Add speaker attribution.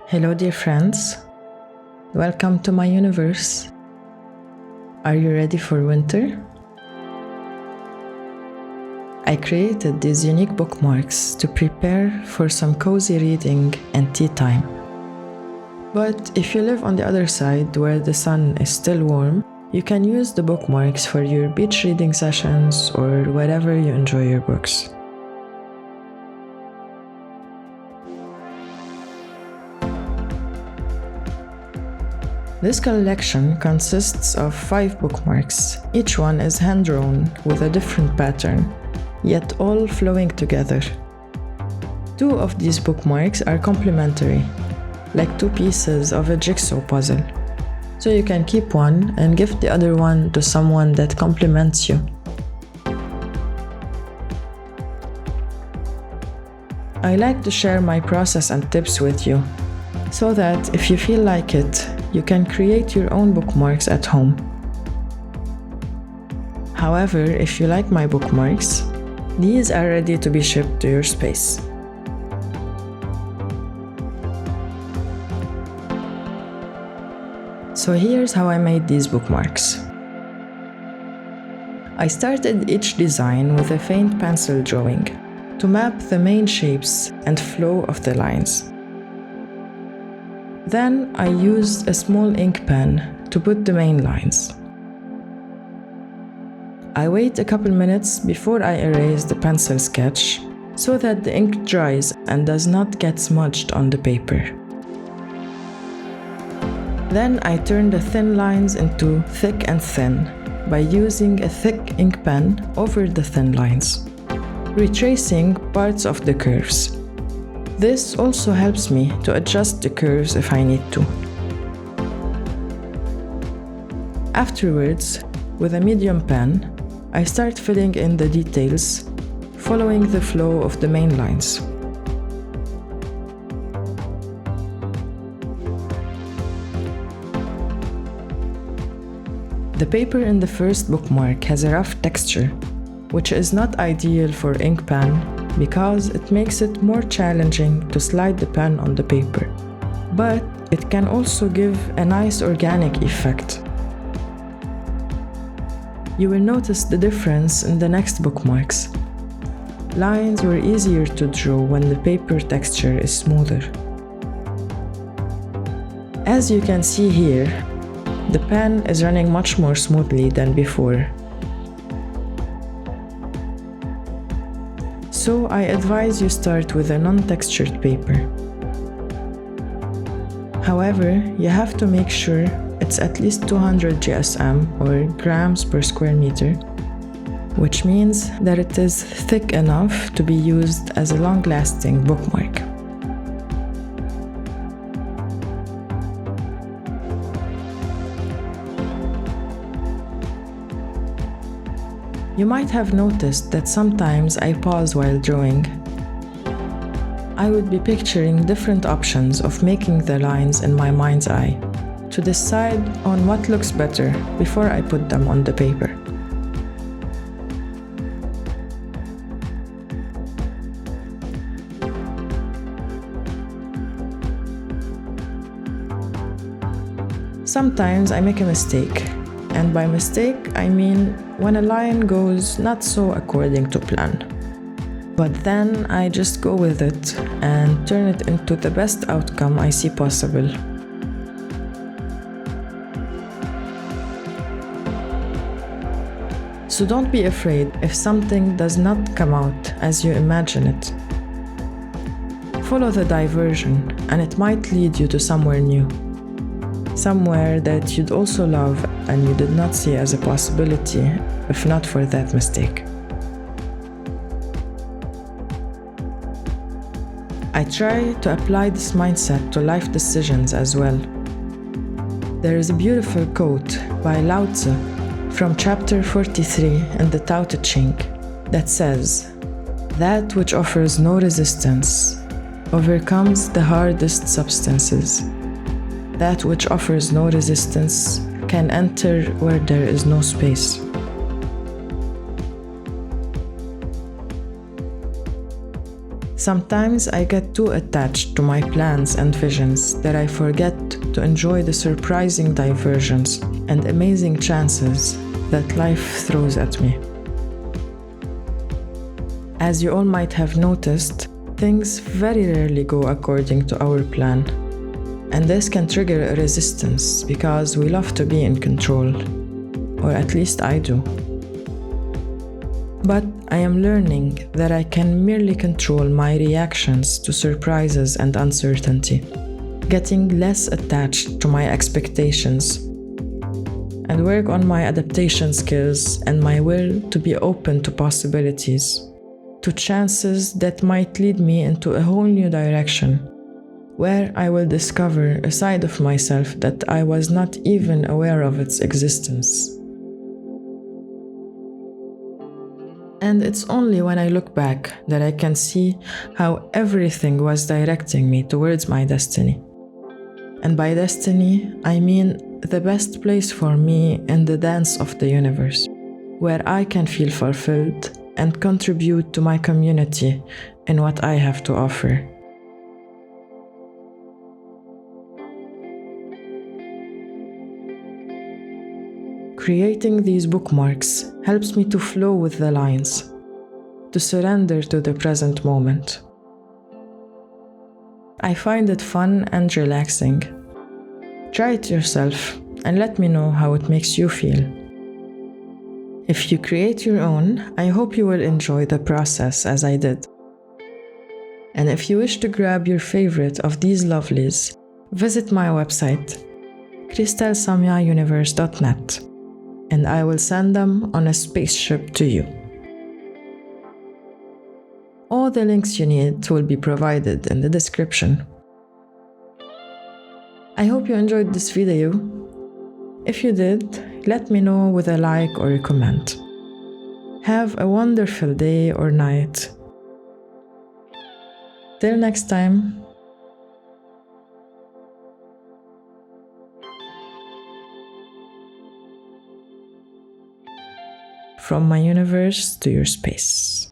Speaker 1: Hello, dear friends. Welcome to my universe. Are you ready for winter? I created these unique bookmarks to prepare for some cozy reading and tea time. But if you live on the other side where the sun is still warm, you can use the bookmarks for your beach reading sessions or wherever you enjoy your books. This collection consists of 5 bookmarks. Each one is hand-drawn with a different pattern, yet all flowing together. 2 of these bookmarks are complementary, like 2 pieces of a jigsaw puzzle. So you can keep one and give the other one to someone that complements you. I like to share my process and tips with you, so that if you feel like it, you can create your own bookmarks at home. However, if you like my bookmarks, these are ready to be shipped to your space. So here's how I made these bookmarks. I started each design with a faint pencil drawing to map the main shapes and flow of the lines. Then I used a small ink pen to put the main lines. I wait a couple minutes before I erase the pencil sketch so that the ink dries and does not get smudged on the paper. Then I turn the thin lines into thick and thin by using a thick ink pen over the thin lines, retracing parts of the curves. This also helps me to adjust the curves if I need to. Afterwards, with a medium pen, I start filling in the details, following the flow of the main lines. The paper in the first bookmark has a rough texture, which is not ideal for ink pen because it makes it more challenging to slide the pen on the paper. But it can also give a nice organic effect. You will notice the difference in the next bookmarks. Lines were easier to draw when the paper texture is smoother. As you can see here, the pen is running much more smoothly than before. So I advise you start with a non-textured paper. However, you have to make sure it's at least 200 GSM or grams per square meter, which means that it is thick enough to be used as a long-lasting bookmark. You might have noticed that sometimes I pause while drawing. I would be picturing different options of making the lines in my mind's eye to decide on what looks better before I put them on the paper. Sometimes I make a mistake. And by mistake, I mean when a line goes not so according to plan. But then I just go with it and turn it into the best outcome I see possible. So don't be afraid if something does not come out as you imagine it. Follow the diversion, and it might lead you to somewhere new. Somewhere that you'd also love and you did not see as a possibility if not for that mistake. I try to apply this mindset to life decisions as well. There is a beautiful quote by Lao Tzu from chapter 43 in the Tao Te Ching that says, "That which offers no resistance overcomes the hardest substances. That which offers no resistance can enter where there is no space." Sometimes I get too attached to my plans and visions that I forget to enjoy the surprising diversions and amazing chances that life throws at me. As you all might have noticed, things very rarely go according to our plan. And this can trigger a resistance because we love to be in control, or at least I do. But I am learning that I can merely control my reactions to surprises and uncertainty, getting less attached to my expectations, and work on my adaptation skills and my will to be open to possibilities, to chances that might lead me into a whole new direction, where I will discover a side of myself that I was not even aware of its existence. And it's only when I look back that I can see how everything was directing me towards my destiny. And by destiny, I mean the best place for me in the dance of the universe, where I can feel fulfilled and contribute to my community in what I have to offer. Creating these bookmarks helps me to flow with the lines, to surrender to the present moment. I find it fun and relaxing. Try it yourself and let me know how it makes you feel. If you create your own, I hope you will enjoy the process as I did. And if you wish to grab your favorite of these lovelies, visit my website, crystelSamiauniverse.net, and I will send them on a spaceship to you. All the links you need will be provided in the description. I hope you enjoyed this video. If you did, let me know with a like or a comment. Have a wonderful day or night. Till next time. From my universe to your space.